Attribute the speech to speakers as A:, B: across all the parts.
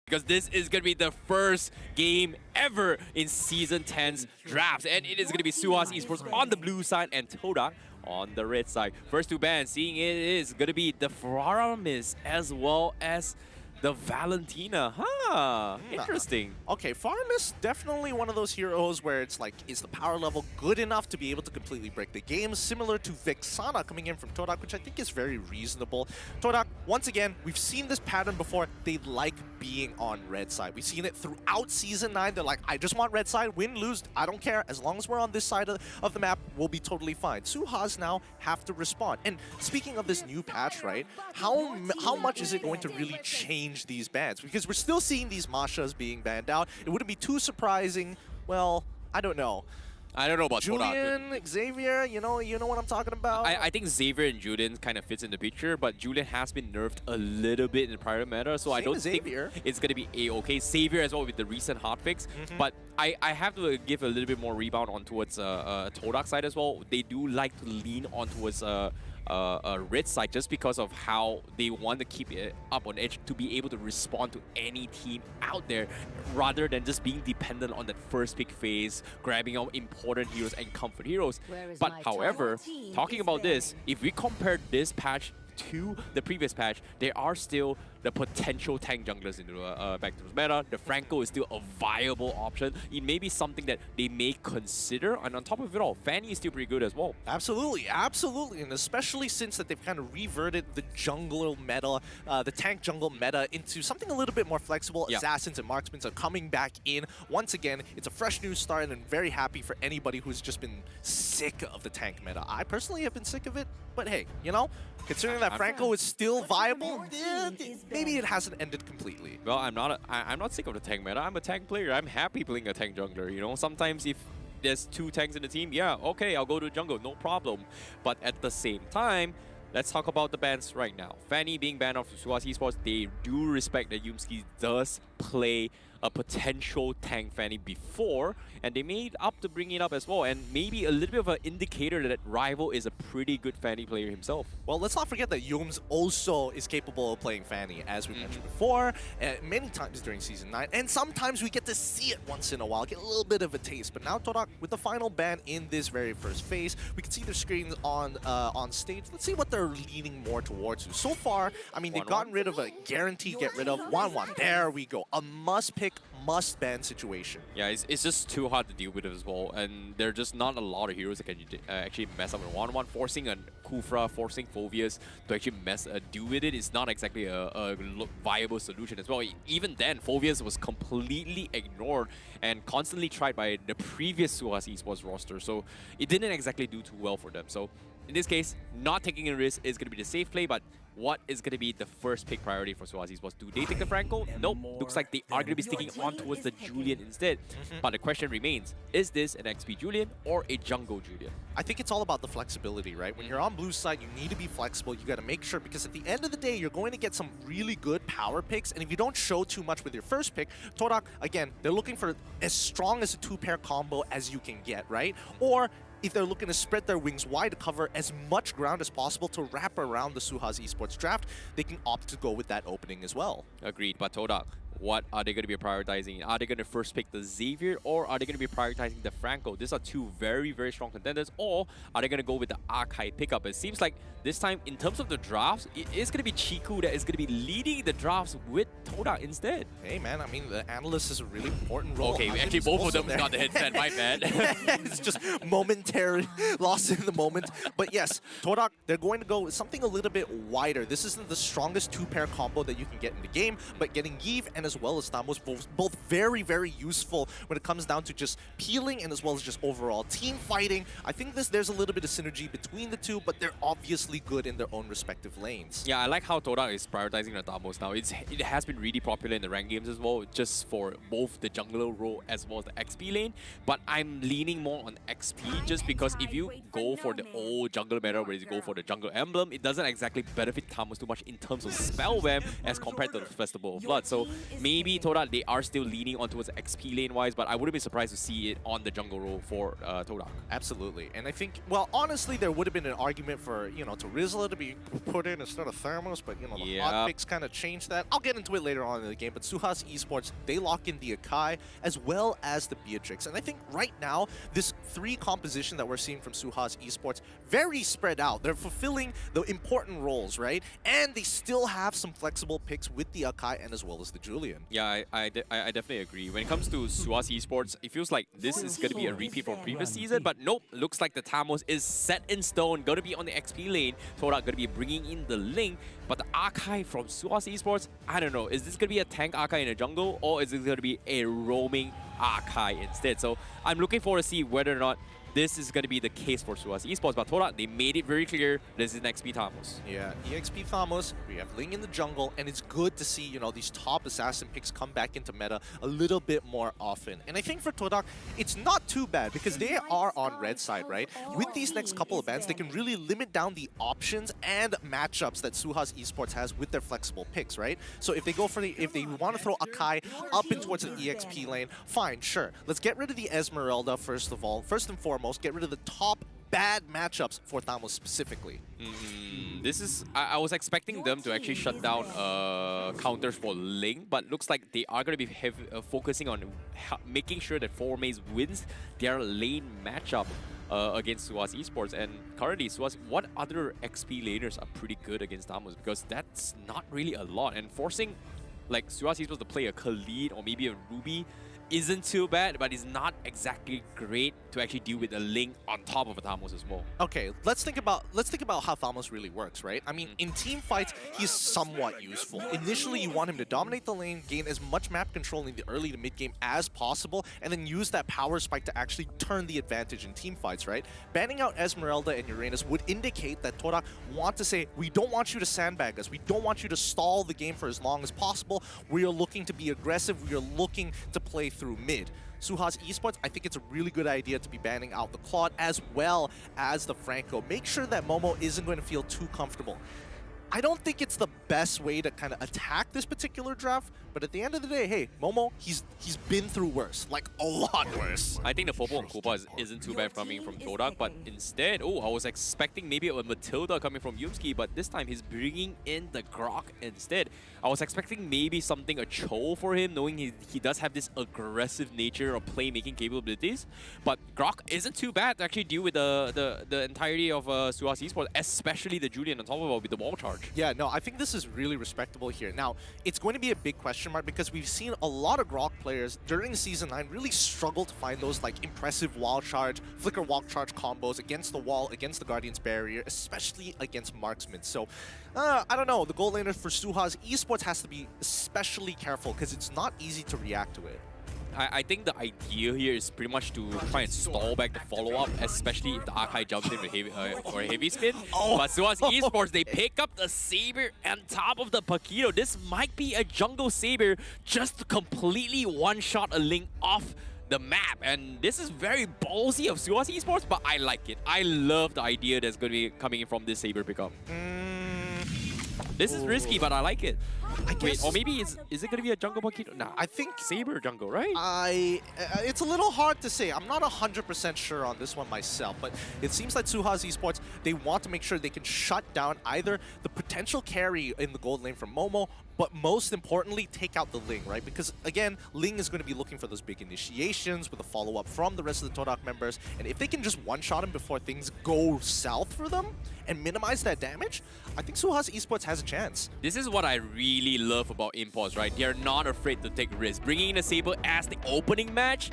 A: because this is going to be the first game ever in Season 10's drafts. And it is going to be SUHAZ Esports on the blue side and TODAK on the red side. First two bans, seeing it is going to be the Faramis as well as the Valentina. Interesting.
B: Okay, Faramis, definitely one of those heroes where it's like, is the power level good enough to be able to completely break the game? Similar to Vexana coming in from TODAK, which I think is very reasonable. TODAK, once again, we've seen this pattern before. They like being on red side. We've seen it throughout Season 9. They're like, I just want red side, win, lose, I don't care. As long as we're on this side of the map, we'll be totally fine. SUHAZ now have to respond. And speaking of this new patch, right, how much is it going to really change these bans? Because we're still seeing these Mashas being banned out. It wouldn't be too surprising. Well, I don't know.
A: I don't know about
B: Julian,
A: TODAK.
B: Xavier, you know what I'm talking about?
A: I think Xavier and Julian kind of fits in the picture, but Julian has been nerfed a little bit in the prior meta, so I don't think it's going to be a-okay. Xavier as well with the recent hotfix, but I have to give a little bit more rebound on towards TODAK side as well. They do like to lean on towards red side just because of how they want to keep it up on edge to be able to respond to any team out there rather than just being dependent on that first pick phase, grabbing out important heroes and comfort heroes. But however, talking about this, if we compare this patch to the previous patch, there are still the potential tank junglers into back to the meta. The Franco is still a viable option. It may be something that they may consider, and on top of it all, Fanny is still pretty good as well.
B: Absolutely, absolutely, and especially since that they've kind of reverted the jungle meta, the tank jungle meta into something a little bit more flexible. Assassins and marksmen are coming back in. Once again, it's a fresh new start, and I'm very happy for anybody who's just been sick of the tank meta. I personally have been sick of it, but hey, you know, considering that Franco is still viable, maybe it hasn't ended completely.
A: Well, I'm not sick of the tank meta. I'm a tank player. I'm happy playing a tank jungler. You know, sometimes if there's two tanks in the team, yeah, okay, I'll go to jungle, no problem. But at the same time, let's talk about the bans right now. Fanny being banned off SUHAZ Esports, they do respect that Yumski does play a potential tank Fanny before, and they made up to bring it up as well, and maybe a little bit of an indicator that Rival is a pretty good Fanny player himself.
B: Well, let's not forget that Yums also is capable of playing Fanny, as we mentioned before, many times during Season 9, and sometimes we get to see it once in a while, get a little bit of a taste. But now TODAK, with the final ban in this very first phase, we can see their screens on stage. Let's see what they're leaning more towards. So far, I mean, they've gotten rid of a guarantee get rid of 1-1. There we go. A must-pick, must-ban situation.
A: Yeah, it's just too hard to deal with as well, and there are just not a lot of heroes that can actually mess up with 1-1. Forcing a Kufra, forcing Phoveus to actually deal with it is not exactly a viable solution as well. Even then, Phoveus was completely ignored and constantly tried by the previous SUHAZ Esports roster, so it didn't exactly do too well for them. So in this case, not taking a risk is going to be the safe play, but what is going to be the first pick priority for SUHAZ Esports? Do they take the Franco? Nope. Looks like they are going to be sticking on towards the Julian instead. But the question remains, is this an XP Julian or a jungle Julian?
B: I think it's all about the flexibility, right? When you're on blue side, you need to be flexible. You got to make sure, because at the end of the day, you're going to get some really good power picks. And if you don't show too much with your first pick, TODAK, again, they're looking for as strong as a two-pair combo as you can get, right? Or if they're looking to spread their wings wide to cover as much ground as possible to wrap around the SUHAZ Esports draft, they can opt to go with that opening as well.
A: Agreed, but TODAK, what are they going to be prioritizing? Are they going to first pick the Xavier, or are they going to be prioritizing the Franco? These are two very, very strong contenders. Or are they going to go with the Archive pickup? It seems like this time, in terms of the drafts, it is going to be Chiku that is going to be leading the drafts with TODAK instead.
B: Hey man, I mean, the analyst is a really important role.
A: Okay, actually both of them got the headset, my bad.
B: It's just momentary, lost in the moment. But yes, TODAK, they're going to go with something a little bit wider. This isn't the strongest two-pair combo that you can get in the game, but getting Yves and as well as Thamos both very, very useful when it comes down to just peeling and as well as just overall team fighting. I think there's a little bit of synergy between the two, but they're obviously good in their own respective lanes.
A: Yeah, I like how TODAK is prioritizing the Thamos now. It has been really popular in the ranked games as well, just for both the jungler role as well as the XP lane. But I'm leaning more on XP just because if you go for the old jungle meta where you go for the jungle emblem, it doesn't exactly benefit Thamos too much in terms of spell web as compared to the Festival of Blood. So maybe TODAK, they are still leaning on towards XP lane-wise, but I wouldn't be surprised to see it on the jungle role for TODAK.
B: Absolutely. And I think, well, honestly, there would have been an argument for, you know, to Rizla to be put in instead of Thermos, but, you know, the hot picks kind of changed that. I'll get into it later on in the game, but SUHAZ Esports, they lock in the Akai as well as the Beatrix. And I think right now, this 3 composition that we're seeing from SUHAZ Esports, very spread out. They're fulfilling the important roles, right? And they still have some flexible picks with the Akai and as well as the Julian.
A: Yeah, I definitely agree. When it comes to SUHAZ Esports, it feels like this is going to be a repeat from previous season, but nope, looks like the Tamos is set in stone, going to be on the XP lane. TODAK going to be bringing in the Ling, but the Akai from SUHAZ Esports, I don't know, is this going to be a tank Akai in the jungle, or is it going to be a roaming Akai instead? So I'm looking forward to see whether or not this is going to be the case for SUHAZ Esports, but TODAK, they made it very clear this is an XP Tamos.
B: Yeah, EXP Thamos, we have Ling in the jungle, and it's good to see, you know, these top assassin picks come back into meta a little bit more often. And I think for TODAK, it's not too bad because they are on red side, right? With these next couple of bans, they can really limit down the options and matchups that SUHAZ Esports has with their flexible picks, right? So if they go for if they want to throw Akai up in towards the EXP lane, fine, sure. Let's get rid of the Esmeralda first of all. First and foremost, get rid of the top bad matchups for Thamos specifically.
A: This is, I was expecting them to actually shut down counters for Ling, but looks like they are going to be focusing on making sure that 4Maze wins their lane matchup against SUHAZ Esports. And currently, SUHAZ, what other XP laners are pretty good against Thamos? Because that's not really a lot. And forcing like SUHAZ Esports to play a Khalid or maybe a Ruby isn't too bad, but it's not exactly great to actually deal with a Ling on top of a Thamos as well.
B: Okay, let's think about how Thamos really works, right? I mean, in team fights, he's somewhat useful. Initially, you want him to dominate the lane, gain as much map control in the early to mid game as possible, and then use that power spike to actually turn the advantage in team fights, right? Banning out Esmeralda and Uranus would indicate that TODAK want to say, we don't want you to sandbag us, we don't want you to stall the game for as long as possible. We are looking to be aggressive, we are looking to play through mid. SUHAZ Esports, I think it's a really good idea to be banning out the Claude as well as the Franco. Make sure that Momo isn't going to feel too comfortable. I don't think it's the best way to kind of attack this particular draft, but at the end of the day, hey, Momo, he's been through worse, like a lot worse.
A: I think the Popo and Koopa isn't too bad coming from TODAK, but instead, oh, I was expecting maybe a Matilda coming from Yumski, but this time he's bringing in the Grok instead. I was expecting maybe something, a Cho for him, knowing he does have this aggressive nature of playmaking capabilities, but Grok isn't too bad to actually deal with the entirety of SUHAZ Esports, especially the Julian on top of it with the wall charge.
B: Yeah, no, I think this is really respectable here. Now, it's going to be a big question mark because we've seen a lot of Grok players during Season 9 really struggle to find those like impressive wall charge, flicker wall charge combos against the wall, against the Guardian's barrier, especially against marksmen. So, I don't know, the gold laner for SUHAZ Esports has to be especially careful because it's not easy to react to it.
A: I think the idea here is pretty much to try and stall back the follow-up, especially if the Akai jumps in with heavy, or a heavy spin. But SUHAZ Esports, they pick up the Saber on top of the Paquito. This might be a jungle Saber just to completely one-shot a Ling off the map. And this is very ballsy of SUHAZ Esports, but I like it. I love the idea that's going to be coming in from this Saber pickup. This is risky, but I like it. Wait, or maybe is it going to be a jungle Paquito? Nah,
B: I think
A: Saber jungle, right?
B: It's a little hard to say. I'm not 100% sure on this one myself, but it seems like SUHAZ Esports, they want to make sure they can shut down either the potential carry in the gold lane from Momo, but most importantly, take out the Ling, right? Because again, Ling is going to be looking for those big initiations with a follow-up from the rest of the TODAK members, and if they can just one-shot him before things go south for them and minimize that damage, I think SUHAZ Esports has a chance.
A: This is what I really love about Impulse, right? They're not afraid to take risks. Bringing in a Saber as the opening match,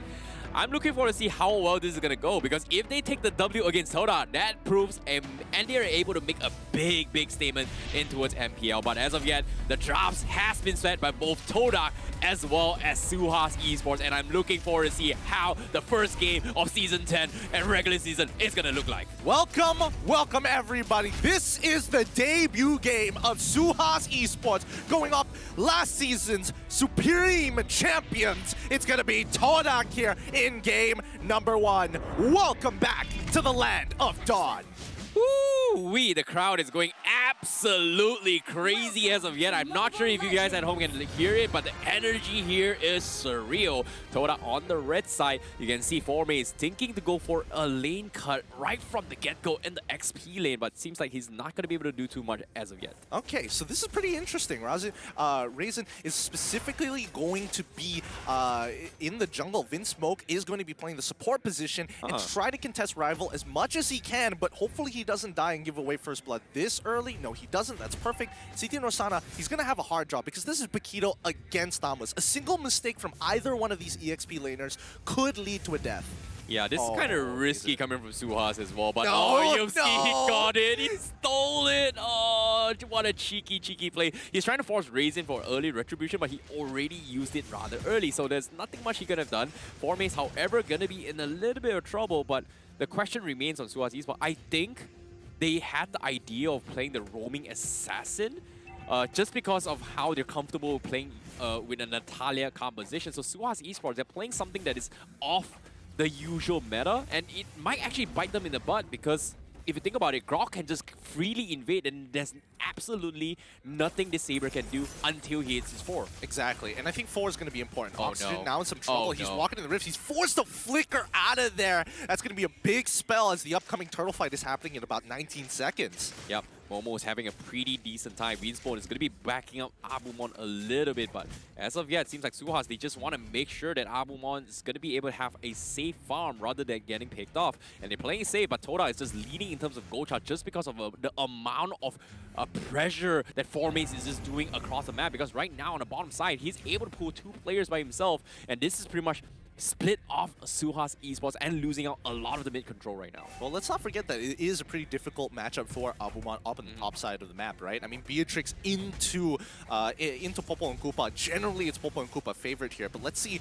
A: I'm looking forward to see how well this is going to go, because if they take the W against TODAK, that proves and they are able to make a big statement in towards MPL. But as of yet, the drops has been set by both TODAK as well as SUHAZ Esports, and I'm looking forward to see how the first game of Season 10 and regular season is going to look like.
B: Welcome everybody. This is the debut game of SUHAZ Esports going up last season's Supreme Champions. It's going to be TODAK here in game number 1. Welcome back to the land of Dawn.
A: Woo! Woo-wee, the crowd is going absolutely crazy as of yet. I'm not sure if you guys at home can hear it, but the energy here is surreal. TODAK on the red side, you can see Formay is thinking to go for a lane cut right from the get-go in the XP lane, but seems like he's not going to be able to do too much as of yet.
B: Okay, so this is pretty interesting. Raisin is specifically going to be in the jungle. Vinsmoke is going to be playing the support position and try to contest Rival as much as he can, but hopefully he doesn't die and give away first blood this early. No, he doesn't. That's perfect. CT Norsana, he's going to have a hard job because this is Paquito against Amos. A single mistake from either one of these EXP laners could lead to a death.
A: Yeah, this is kind of risky coming from SUHAZ as well, but Yumski,
B: no.
A: he got it, he stole it. Oh, what a cheeky play. He's trying to force Raisin for early retribution, but he already used it rather early, so there's nothing much he could have done. Formays, however, gonna be in a little bit of trouble, but the question remains on SUHAZ Esports. I think they had the idea of playing the roaming assassin, just because of how they're comfortable playing with a Natalia composition. So SUHAZ Esports, they're playing something that is off the usual meta, and it might actually bite them in the butt because if you think about it, Grok can just freely invade and there's absolutely nothing this Saber can do until he hits his 4.
B: Exactly, and I think 4 is going to be important.
A: Oh,
B: Oxygen
A: no.
B: now in some trouble. He's
A: no.
B: walking in the rift. He's forced to flicker out of there. That's going to be a big spell as the upcoming turtle fight is happening in about 19 seconds.
A: Yep, Momo is having a pretty decent time. Winspoon is going to be backing up Abumon a little bit, but as of yet, it seems like SUHAZ, they just want to make sure that Abumon is going to be able to have a safe farm rather than getting picked off. And they're playing safe, but TODAK is just leading in terms of gold chart just because of the amount of pressure that Formays is just doing across the map. Because right now on the bottom side, he's able to pull 2 players by himself, and this is pretty much split off SUHAZ Esports and losing out a lot of the mid control right now.
B: Well, let's not forget that it is a pretty difficult matchup for Abumon up on the top side of the map, right? I mean, Beatrix into Popo and Koopa. Generally, it's Popo and Koopa favorite here, but let's see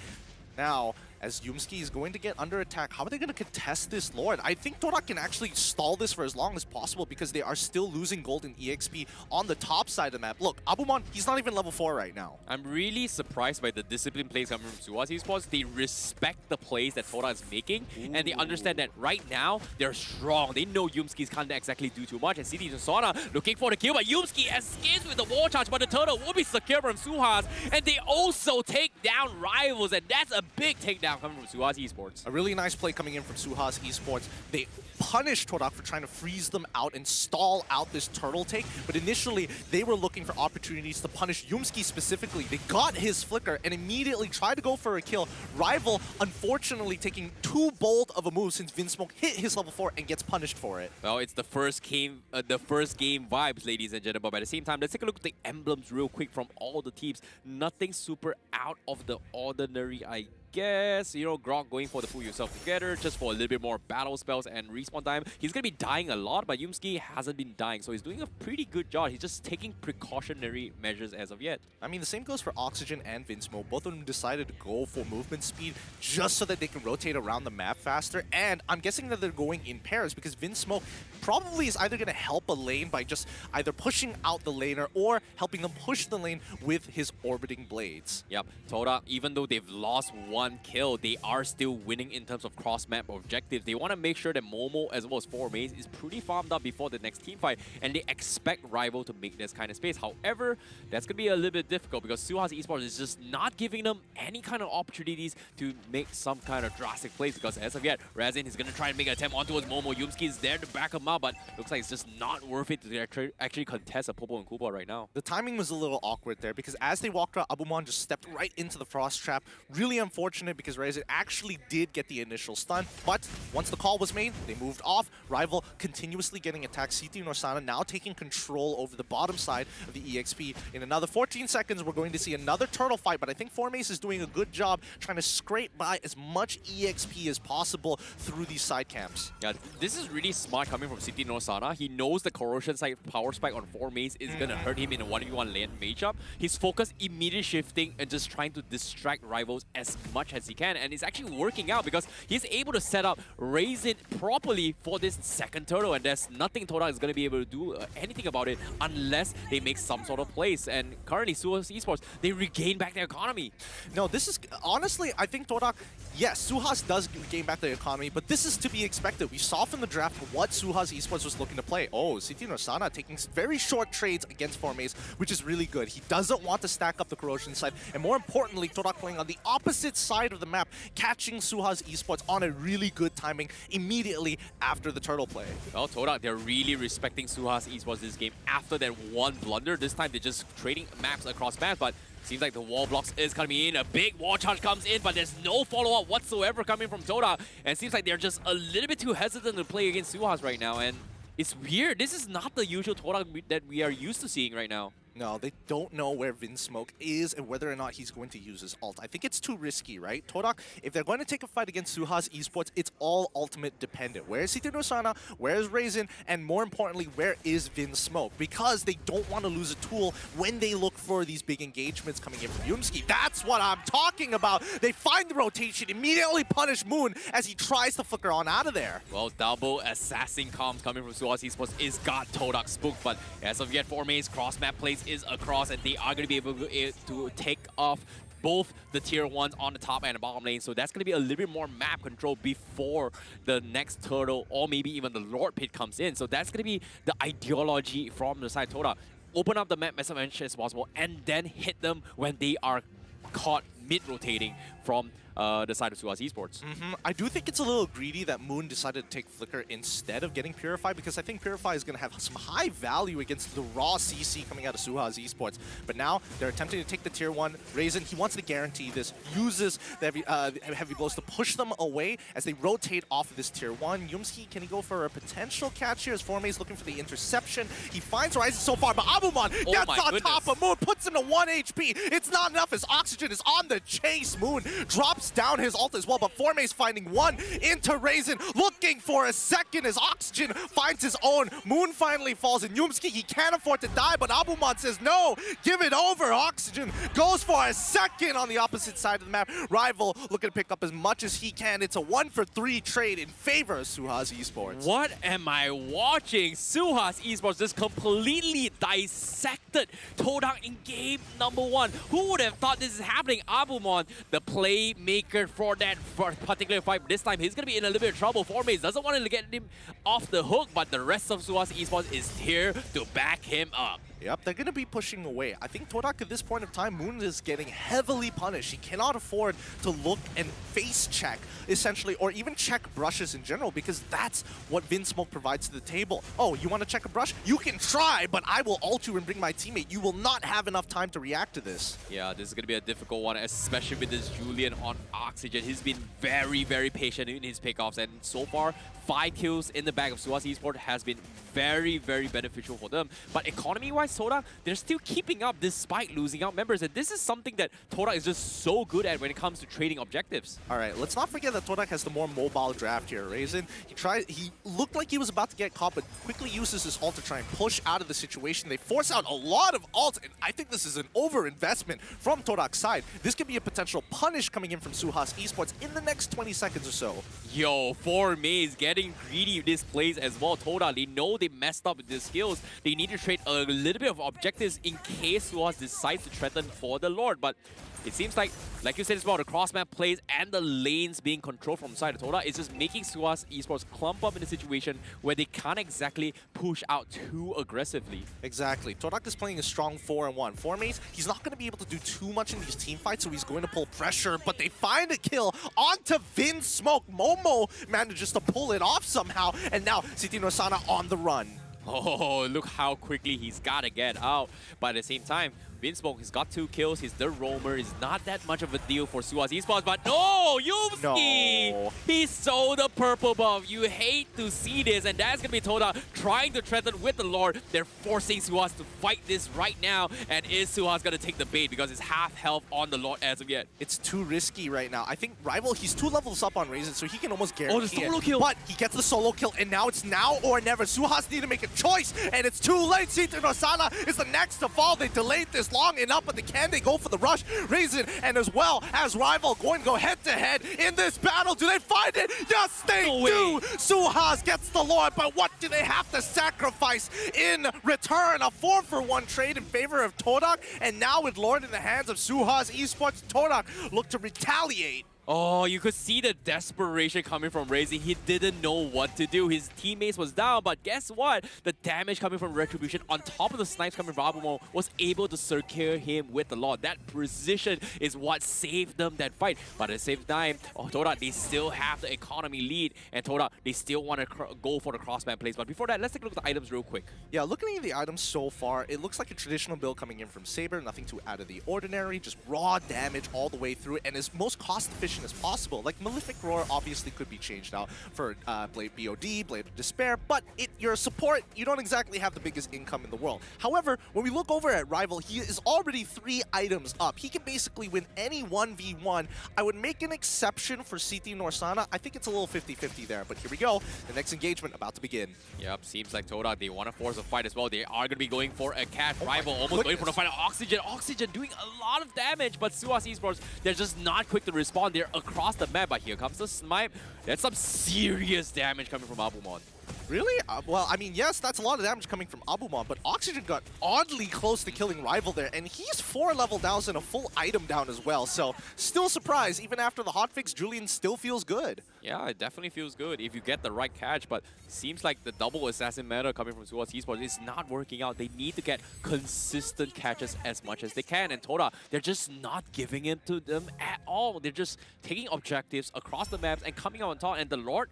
B: now as Yumski is going to get under attack. How are they going to contest this Lord? I think TODAK can actually stall this for as long as possible because they are still losing gold in EXP on the top side of the map. Look, Abumon, he's not even level 4 right now.
A: I'm really surprised by the discipline plays coming from SUHAZ Esports. They respect the plays that TODAK is making, and they understand that right now, they're strong. They know Yumski's can't exactly do too much, and CT Norsana looking for the kill, but Yumski escapes with the wall charge, but the turtle will be secure from SUHAZ, and they also take down Rivals, and that's a big takedown coming from SUHAZ Esports.
B: A really nice play coming in from SUHAZ Esports. They punished TODAK for trying to freeze them out and stall out this turtle take, but initially they were looking for opportunities to punish Yumski specifically. They got his flicker and immediately tried to go for a kill. Rival, unfortunately, taking too bold of a move since Vinsmoke hit his level 4 and gets punished for it.
A: Well, it's the first game vibes, ladies and gentlemen, but at the same time, let's take a look at the emblems real quick from all the teams. Nothing super out of the ordinary, I guess. You know, Grok going for the pull yourself together just for a little bit more battle spells and respawn time. He's going to be dying a lot, but Yumski hasn't been dying, so he's doing a pretty good job. He's just taking precautionary measures as of yet. I
B: mean, the same goes for Oxygen and Vinsmoke. Both of them decided to go for movement speed just so that they can rotate around the map faster, and I'm guessing that they're going in pairs because Vinsmoke probably is either going to help a lane by just either pushing out the laner or helping them push the lane with his orbiting blades.
A: Yep, TODAK, even though they've lost 1 kill, they are still winning in terms of cross-map objectives. They want to make sure that Momo as well as Formays is pretty farmed up before the next team fight, and they expect Rival to make this kind of space. However, that's going to be a little bit difficult because SUHAZ Esports is just not giving them any kind of opportunities to make some kind of drastic plays because as of yet, Razin is going to try and make an attempt onto his Momo. Yumski is there to back him up, but looks like it's just not worth it to actually contest a Popo and Koopa right now.
B: The timing was a little awkward there because as they walked out, Abumon just stepped right into the Frost Trap. Really unfortunate because Razin actually did get the initial stun, but once the call was made, they moved off. Rival continuously getting attacked. CT Norsana now taking control over the bottom side of the EXP. In another 14 seconds, we're going to see another turtle fight, but I think Formays is doing a good job trying to scrape by as much EXP as possible through these side camps.
A: Yeah, this is really smart coming from CT Norsana. He knows the corrosion side power spike on Formays is going to hurt him in a 1v1 lane matchup. His focus immediately shifting and just trying to distract Rivals as much as he can, and it's actually working out because he's able to set up Raisin properly for this second turtle, and there's nothing TODAK is going to be able to do anything about it unless they make some sort of plays. And currently, SUHAZ Esports, they regain back their economy.
B: No, this is, honestly, I think TODAK, yes, SUHAZ does gain back their economy, but this is to be expected. We saw from the draft what SUHAZ SUHAZ Esports was looking to play. Oh, City Nosana taking very short trades against Formaze, which is really good. He doesn't want to stack up the corrosion side, and more importantly, TODAK playing on the opposite side of the map, catching SUHAZ Esports on a really good timing immediately after the turtle play.
A: Well, TODAK, they're really respecting SUHAZ Esports this game after that one blunder. This time they're just trading maps across maps, but seems like the wall blocks is coming in. A big wall charge comes in, but there's no follow-up whatsoever coming from TODAK. And it seems like they're just a little bit too hesitant to play against SUHAZ right now. And it's weird. This is not the usual TODAK that we are used to seeing right now.
B: No, they don't know where Vinsmoke is and whether or not he's going to use his ult. I think it's too risky, right? TODAK, if they're going to take a fight against SUHAZ Esports, it's all ultimate dependent. Where is City Nosana? Where is Raisin? And more importantly, where is Vinsmoke? Because they don't want to lose a tool when they look for these big engagements coming in from Yumski. That's what I'm talking about. They find the rotation, immediately punish Moon as he tries to flicker on out of there.
A: Well, double assassin comms coming from SUHAZ Esports is got TODAK spooked, but as of yet, Formaze cross-map plays is across, and they are going to be able to take off both the tier 1s on the top and the bottom lane. So that's going to be a little bit more map control before the next turtle or maybe even the Lord Pit comes in. So that's going to be the ideology from the side TODAK. Open up the map as much as possible and then hit them when they are caught mid-rotating from the side of SUHAZ Esports.
B: I do think it's a little greedy that Moon decided to take Flicker instead of getting Purify, because I think Purify is going to have some high value against the raw CC coming out of SUHAZ Esports. But now they're attempting to take the tier 1. Raisin, he wants to guarantee this, uses the heavy blows to push them away as they rotate off of this tier 1. Yumski, can he go for a potential catch here as Formaze looking for the interception? He finds Ryzen so far, but Abumon gets on top of Moon, puts him to 1 HP. It's not enough as Oxygen is on the chase. Moon drops down his ult as well, but Formaze finding one into Raisin, looking for a second as Oxygen finds his own. Moon finally falls, and Yumski, he can't afford to die, but Abumon says, no, give it over. Oxygen goes for a second on the opposite side of the map. Rival looking to pick up as much as he can. It's a 1-for-3 trade in favor of SUHAZ Esports.
A: What am I watching? SUHAZ Esports just completely dissected TODAK in game number 1. Who would have thought this is happening? Abumon, the playmaker for that particular fight. This time he's going to be in a little bit of trouble. Formaze doesn't want to get him off the hook, but the rest of SUHAZ Esports is here to back him up.
B: Yep, they're going to be pushing away. I think TODAK at this point of time, Moon is getting heavily punished. He cannot afford to look and face check, essentially, or even check brushes in general, because that's what Vinsmoke provides to the table. Oh, you want to check a brush? You can try, but I will ult you and bring my teammate. You will not have enough time to react to this.
A: Yeah, this is going to be a difficult one, especially with this Julian on Oxygen. He's been very, very patient in his pickoffs, and so far, 5 kills in the bag of SUHAZ Esports has been very, very beneficial for them. But economy-wise, TODAK, they're still keeping up despite losing out members, and this is something that TODAK is just so good at when it comes to trading objectives.
B: All right, let's not forget that TODAK has the more mobile draft here. Raisin, he looked like he was about to get caught, but quickly uses his ult to try and push out of the situation. They force out a lot of ults, and I think this is an over-investment from TODAK's side. This could be a potential punish coming in from SUHAZ Esports in the next 20 seconds or so.
A: Yo, Formaze getting greedy with this plays as well. TODAK, they know they messed up with their skills. They need to trade a little bit of objectives in case SUHAZ decides to threaten for the Lord. But it seems like you said as well, the cross-map plays and the lanes being controlled from the side of TODAK is just making SUHAZ Esports clump up in a situation where they can't exactly push out too aggressively.
B: Exactly. TODAK is playing a strong 4-1. Formaze, he's not going to be able to do too much in these team fights, so he's going to pull pressure, but they find a kill onto Vinsmoke. Momo manages to pull it off somehow, and now City Nosana on the run.
A: Oh, look how quickly he's got to get out. But at the same time, Vinsmoke, he's got 2 kills. He's the roamer. Is not that much of a deal for SUHAZ Esports. But no, Yumski!
B: No.
A: He sold the purple buff. You hate to see this. And that's going to be TODAK trying to threaten with the Lord. They're forcing SUHAZ to fight this right now. And is SUHAZ going to take the bait because it's half health on the Lord as of yet?
B: It's too risky right now. I think Rival, he's 2 levels up on Raisin, so he can almost guarantee
A: the solo kill.
B: But he gets the solo kill, and now it's now or never. SUHAZ need to make a choice, and it's too late. City Nosana is the next to fall. They delayed this long enough, but can they go for the rush? Raisin and as well as Rival going to go head-to-head in this battle. Do they find it? Yes, they do! SUHAZ gets the Lord, but what do they have to sacrifice in return? A 4-for-1 trade in favor of TODAK, and now with Lord in the hands of SUHAZ Esports, TODAK look to retaliate.
A: Oh, you could see the desperation coming from Razy. He didn't know what to do. His teammates was down, but guess what? The damage coming from Retribution on top of the snipes coming from Abumon was able to secure him with the Lord. That precision is what saved them that fight. But at the same time, TODAK, they still have the economy lead, and TODAK, they still want to go for the crossband plays. But before that, let's take a look at the items real quick.
B: Yeah, looking at the items so far, it looks like a traditional build coming in from Saber. Nothing too out of the ordinary, just raw damage all the way through, and is most cost-efficient as possible. Like, Malefic Roar obviously could be changed out for Blade BOD, Blade of Despair, but your support, you don't exactly have the biggest income in the world. However, when we look over at Rival, he is already 3 items up. He can basically win any 1v1. I would make an exception for CT Norsana. I think it's a little 50-50 there, but here we go. The next engagement about to begin.
A: Yep, seems like TODAK, they want to force a fight as well. They are going to be going for a catch. Rival almost going for the fight. Oxygen doing a lot of damage, but SUHAZ Esports, they're just not quick to respond. They're across the map, but here comes the snipe. That's some serious damage coming from Abumon.
B: Really? Well, I mean, yes, that's a lot of damage coming from Abumon, but Oxygen got oddly close to killing Rival there, and he's 4 level downs and a full item down as well. So, still surprised, even after the hotfix, Julian still feels good.
A: Yeah, it definitely feels good if you get the right catch, but seems like the double assassin meta coming from SUHAZ Esports is not working out. They need to get consistent catches as much as they can, and TODAK, they're just not giving it to them at all. They're just taking objectives across the maps and coming out on top, and the Lord,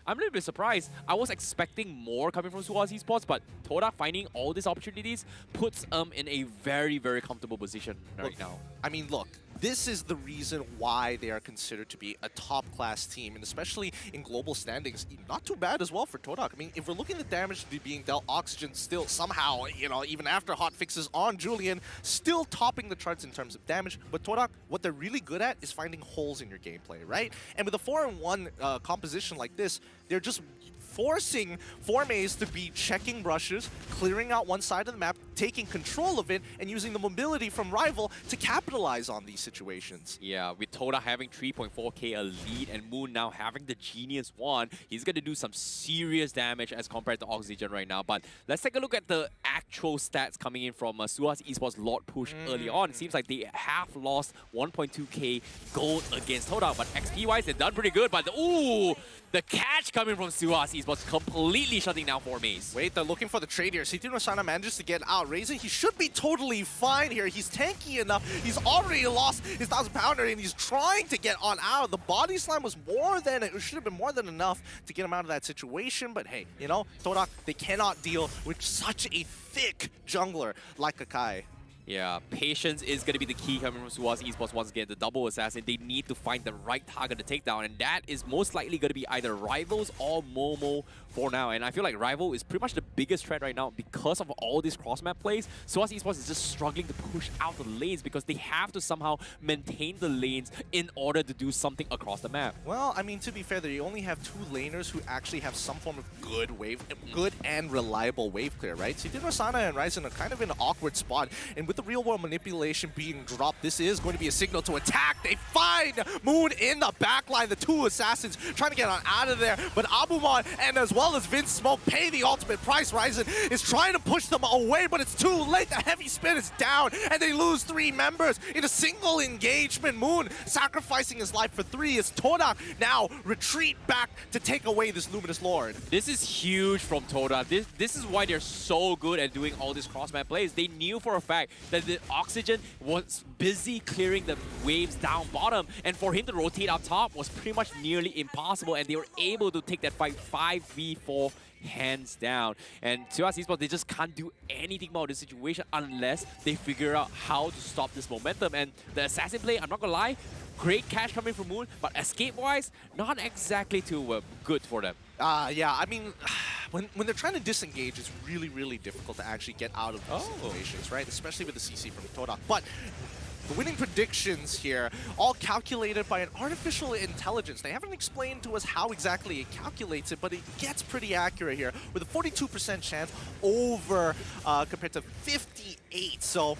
A: I'm a little bit surprised. I was expecting more coming from SUHAZ Esports, but TODAK finding all these opportunities puts them in a very, very comfortable position right now.
B: I mean, look, this is the reason why they are considered to be a top-class team, and especially in global standings, not too bad as well for TODAK. I mean, if we're looking at the damage being dealt, Oxygen still somehow, you know, even after hot fixes on Julian, still topping the charts in terms of damage. But TODAK, what they're really good at is finding holes in your gameplay, right? And with a 4-in-1 composition like this, they're just forcing Formays to be checking brushes, clearing out one side of the map, taking control of it, and using the mobility from Rival to capitalize on these situations.
A: Yeah, with TODAK having 3.4k a lead and Moon now having the Genius Wand, he's going to do some serious damage as compared to Oxygen right now. But let's take a look at the actual stats coming in from SUHAZ Esports Lord push early on. It seems like they have lost 1.2k gold against TODAK, but XP-wise, they've done pretty good. But ooh, the catch coming from SUHAZ Esports completely shutting down Formays.
B: Wait, they're looking for the trade here. CT Norsana manages to get out. Razen, he should be totally fine here. He's tanky enough. He's already lost his 1,000-pounder, and he's trying to get on out. The body slam was more than, it should have been more than enough to get him out of that situation. But hey, you know, TODAK, they cannot deal with such a thick jungler like Kakai.
A: Yeah, patience is going to be the key coming from SUHAZ Esports once again. The double assassin, they need to find the right target to take down, and that is most likely going to be either Rivals or Momo for now. And I feel like Rival is pretty much the biggest threat right now because of all these cross-map plays. SUHAZ Esports is just struggling to push out the lanes because they have to somehow maintain the lanes in order to do something across the map.
B: Well, I mean, to be fair, they only have 2 laners who actually have some form of good and reliable wave clear, right? So Norsana and Ryzen are kind of in an awkward spot, and with the real-world manipulation being dropped, this is going to be a signal to attack. They find Moon in the backline, the 2 assassins trying to get on out of there, but Abumon and as well as Vince Smoke pay the ultimate price. Ryzen is trying to push them away, but it's too late. The heavy spin is down, and they lose 3 members in a single engagement. Moon sacrificing his life for 3 as TODAK now retreat back to take away this Luminous Lord.
A: This is huge from TODAK. This is why they're so good at doing all these cross-map plays. They knew for a fact that the Oxygen was busy clearing the waves down bottom, and for him to rotate up top was pretty much nearly impossible, and they were able to take that fight 5v4 hands down. And SUHAZ Esports, they just can't do anything about this situation unless they figure out how to stop this momentum. And the assassin play, I'm not gonna lie, great catch coming from Moon, but escape-wise, not exactly too good for them.
B: Yeah, I mean, when they're trying to disengage, it's really, really difficult to actually get out of these situations, right? Especially with the CC from TODAK. But the winning predictions here, all calculated by an artificial intelligence. They haven't explained to us how exactly it calculates it, but it gets pretty accurate here with a 42% chance over compared to 58% 8. So,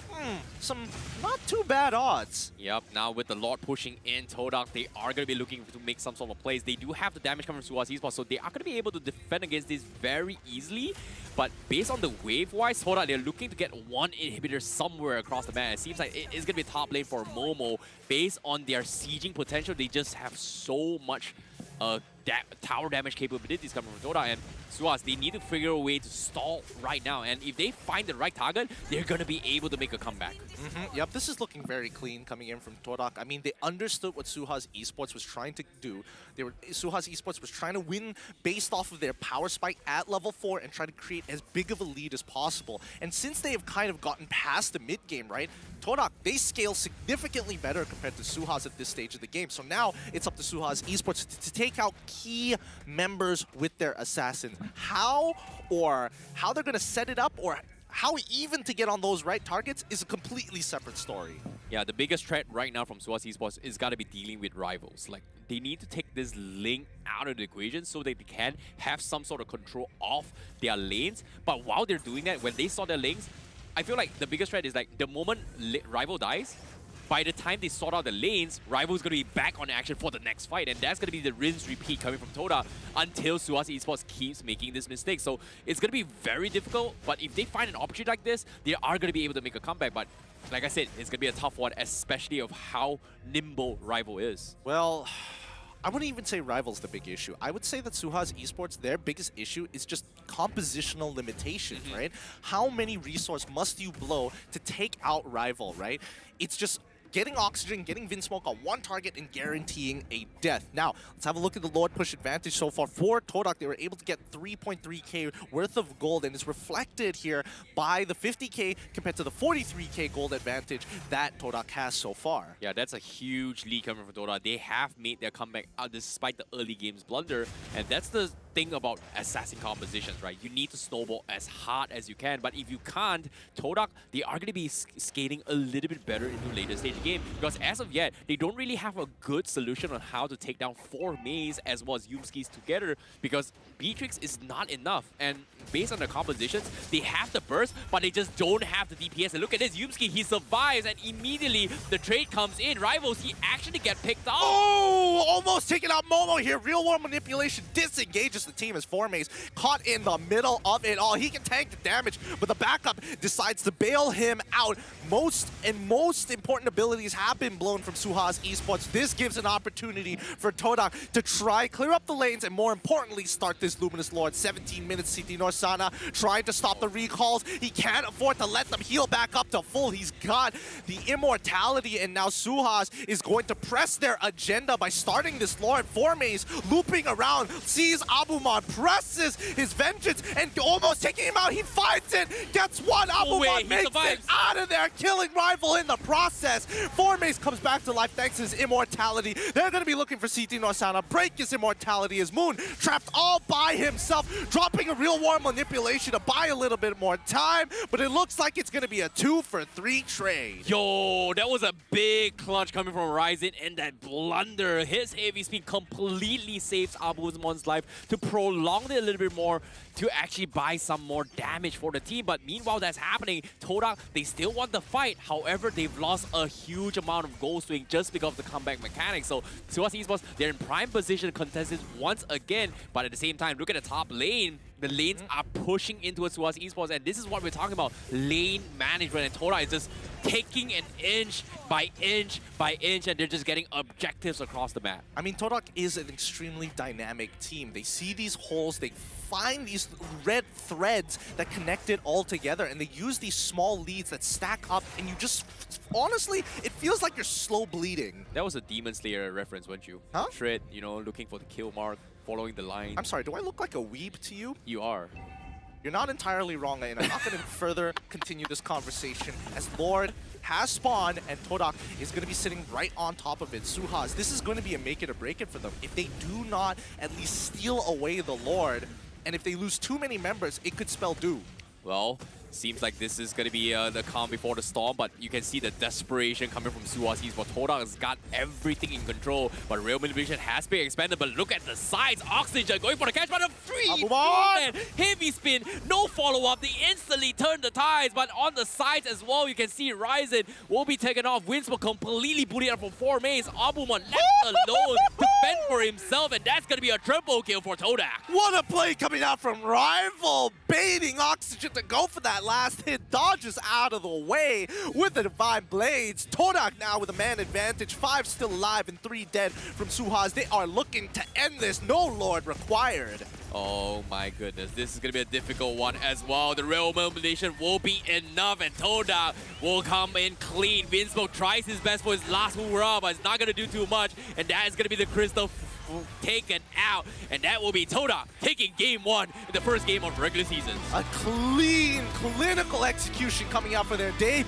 B: some not too bad odds.
A: Yep, now with the Lord pushing in TODAK, they are going to be looking to make some sort of plays. They do have the damage coming from SUHAZ eSports, so they are going to be able to defend against this very easily. But based on the wave-wise, TODAK, they're looking to get one inhibitor somewhere across the map. It seems like it is going to be top lane for Momo. Based on their sieging potential, they just have so much tower damage capabilities coming from TODAK, and SUHAZ, they need to figure a way to stall right now, and if they find the right target, they're going to be able to make a comeback.
B: Yep, this is looking very clean coming in from TODAK. I mean, they understood what SUHAZ eSports was trying to do. SUHAZ eSports was trying to win based off of their power spike at level 4 and try to create as big of a lead as possible. And since they have kind of gotten past the mid-game, right, TODAK, they scale significantly better compared to SUHAZ at this stage of the game. So now it's up to SUHAZ eSports to take out key members with their assassins. How they're going to set it up, or how even to get on those right targets is a completely separate story.
A: Yeah, the biggest threat right now from SUHAZ eSports is got to be dealing with rivals. Like, they need to take this link out of the equation so that they can have some sort of control of their lanes. But while they're doing that, when they saw their lanes, I feel like the biggest threat is like the moment rival dies, by the time they sort out the lanes, Rival's going to be back on action for the next fight. And that's going to be the rinse repeat coming from TODAK until SUHAZ eSports keeps making this mistake. So it's going to be very difficult. But if they find an opportunity like this, they are going to be able to make a comeback. But like I said, it's going to be a tough one, especially of how nimble Rival is.
B: Well, I wouldn't even say Rival's the big issue. I would say that SUHAZ eSports, their biggest issue is just compositional limitations, right? How many resource must you blow to take out Rival, right? It's just getting Oxygen, getting Vinsmoke on one target, and guaranteeing a death. Now, let's have a look at the Lord push advantage so far. For TODAK, they were able to get 3.3k worth of gold, and it's reflected here by the 50k compared to the 43k gold advantage that TODAK has so far.
A: Yeah, that's a huge lead coming from TODAK. They have made their comeback despite the early game's blunder, and that's the thing about assassin compositions, right? You need to snowball as hard as you can, but if you can't, TODAK, they are going to be skating a little bit better into later stage of the game, because as of yet, they don't really have a good solution on how to take down 4 Meis as well as Yumskis together, because Beatrix is not enough, and based on their compositions, they have the burst, but they just don't have the DPS. And look at this, Yumski, he survives, and immediately the trade comes in. Rivals, he actually get picked off.
B: Oh, almost taking out Momo here. Real world manipulation disengages the team as 4 Meis caught in the middle of it all. He can tank the damage, but the backup decides to bail him out. Most important abilities have been blown from SUHAZ eSports. This gives an opportunity for TODAK to try clear up the lanes and, more importantly, start this Luminous Lord. 17 minutes, CT Norsana trying to stop the recalls. He can't afford to let them heal back up to full. He's got the immortality, and now SUHAZ is going to press their agenda by starting this Lord. 4 Meis looping around, sees Abumon, presses his vengeance, and almost taking him out. He finds it, gets one. Abumon makes it out of there, killing Rival in the process. 4 Meis comes back to life thanks to his immortality. They're going to be looking for CT Norsana, break his immortality as Moon trapped all by himself, dropping a real war manipulation to buy a little bit more time, but it looks like it's going to be a 2-for-3 trade.
A: Yo, that was a big clutch coming from Ryzen, and that blunder, his heavy speed completely saves Abumon's life to prolong it a little bit more to actually buy some more damage for the team. But meanwhile that's happening, TODAK, they still want the fight. However, they've lost a huge amount of goal swing just because of the comeback mechanics. So SUHAZ eSports, they're in prime position to contest this once again, but at the same time, look at the top lane. The lanes are pushing into SUHAZ eSports, and this is what we're talking about, lane management, and TODAK is just taking an inch by inch by inch, and they're just getting objectives across the map.
B: I mean, TODAK is an extremely dynamic team. They see these holes, they find these red threads that connect it all together, and they use these small leads that stack up, and you just, honestly, it feels like you're slow bleeding.
A: That was a Demon Slayer reference, weren't you?
B: Huh?
A: Shred, you know, looking for the kill mark, following the line.
B: I'm sorry, do I look like a weeb to you?
A: You are.
B: You're not entirely wrong, and I'm not going to further continue this conversation as Lord has spawned and TODAK is going to be sitting right on top of it. SUHAZ, this is going to be a make it or break it for them. If they do not at least steal away the Lord, and if they lose too many members, it could spell doom.
A: Well, Seems like this is going to be the calm before the storm, but you can see the desperation coming from SUHAZ Esports. TODAK has got everything in control, but Real Manipulation has been expanded. But look at the sides. Oxygen going for the catch, but a free heavy spin, no follow-up. They instantly turn the tides, but on the sides as well, you can see Ryzen will be taken off. Winspoke completely booted out for 4 mains. Abumon left alone to fend for himself, and that's going to be a triple kill for TODAK.
B: What a play coming out from Rival, baiting Oxygen to go for that last hit, dodges out of the way with the Divine Blades. TODAK now with a man advantage, 5 still alive and 3 dead from SUHAZ. They are looking to end this, no Lord required.
A: Oh my goodness, this is going to be a difficult one as well. The Real Manipulation will be enough, and TODAK will come in clean. Winspoke tries his best for his last hoorah, but it's not going to do too much, and that is going to be the Crystal taken out, and that will be TODAK taking game 1 in the first game of regular season.
B: A clean, clinical execution coming out for their debut.